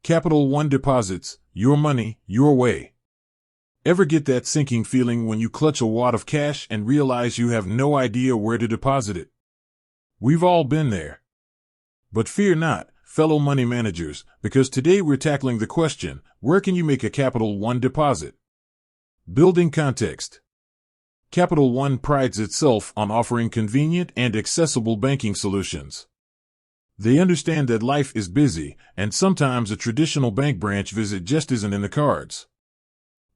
Capital One deposits, your money, your way. Ever get that sinking feeling when you clutch a wad of cash and realize you have no idea where to deposit it? We've all been there. But fear not, fellow money managers, because today we're tackling the question, where can you make a Capital One deposit? Building context. Capital One prides itself on offering convenient and accessible banking solutions. They understand that life is busy, and sometimes a traditional bank branch visit just isn't in the cards.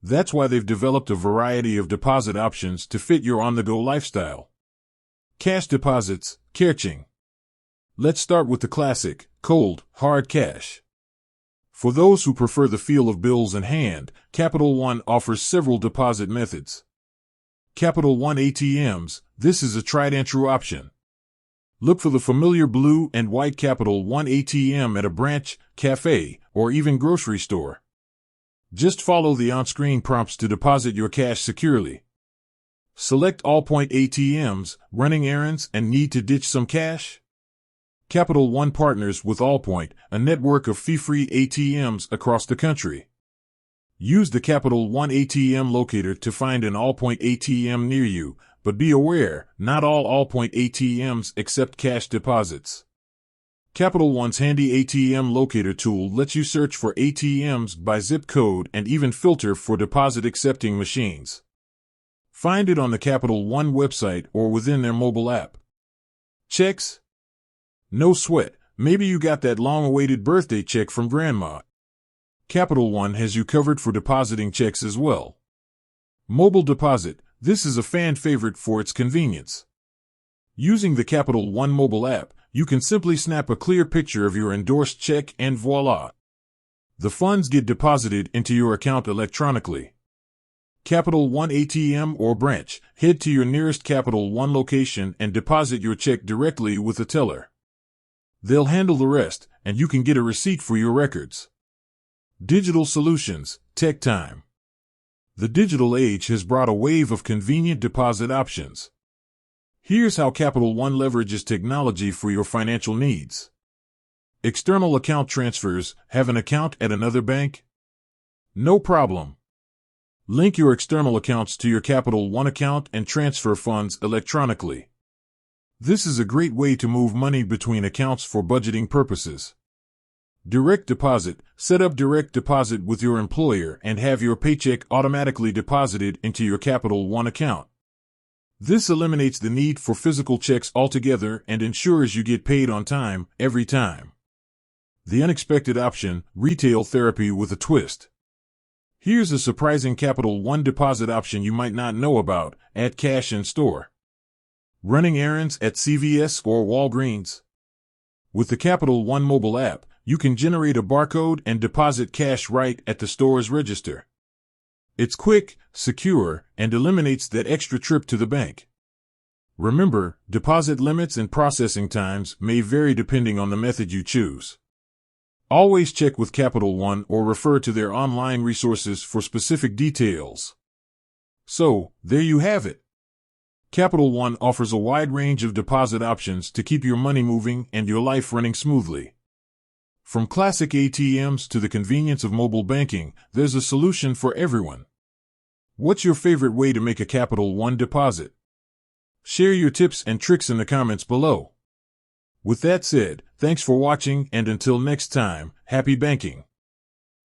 That's why they've developed a variety of deposit options to fit your on-the-go lifestyle. Cash deposits, Kerching. Let's start with the classic, cold, hard cash. For those who prefer the feel of bills in hand, Capital One offers several deposit methods. Capital One ATMs, this is a tried-and-true option. Look for the familiar blue and white Capital One ATM at a branch, cafe, or even grocery store. Just follow the on-screen prompts to deposit your cash securely. Select Allpoint ATMs, running errands and need to ditch some cash? Capital One partners with Allpoint, a network of fee-free ATMs across the country. Use the Capital One ATM locator to find an Allpoint ATM near you, but be aware, not all Allpoint ATMs accept cash deposits. Capital One's handy ATM locator tool lets you search for ATMs by zip code and even filter for deposit-accepting machines. Find it on the Capital One website or within their mobile app. Checks? No sweat, maybe you got that long-awaited birthday check from Grandma. Capital One has you covered for depositing checks as well. Mobile deposit, this is a fan favorite for its convenience. Using the Capital One mobile app, you can simply snap a clear picture of your endorsed check and voila! The funds get deposited into your account electronically. Capital One ATM or branch, head to your nearest Capital One location and deposit your check directly with the teller. They'll handle the rest, and you can get a receipt for your records. Digital solutions, tech time. The digital age has brought a wave of convenient deposit options. Here's how Capital One leverages technology for your financial needs. External account transfers, have an account at another bank? No problem. Link your external accounts to your Capital One account and transfer funds electronically. This is a great way to move money between accounts for budgeting purposes. Direct deposit, set up direct deposit with your employer and have your paycheck automatically deposited into your Capital One account. This eliminates the need for physical checks altogether and ensures you get paid on time, every time. The unexpected option, retail therapy with a twist. Here's a surprising Capital One deposit option you might not know about, add cash in store. Running errands at CVS or Walgreens. With the Capital One mobile app, you can generate a barcode and deposit cash right at the store's register. It's quick, secure, and eliminates that extra trip to the bank. Remember, deposit limits and processing times may vary depending on the method you choose. Always check with Capital One or refer to their online resources for specific details. So, there you have it. Capital One offers a wide range of deposit options to keep your money moving and your life running smoothly. From classic ATMs to the convenience of mobile banking, there's a solution for everyone. What's your favorite way to make a Capital One deposit? Share your tips and tricks in the comments below. With that said, thanks for watching and until next time, happy banking.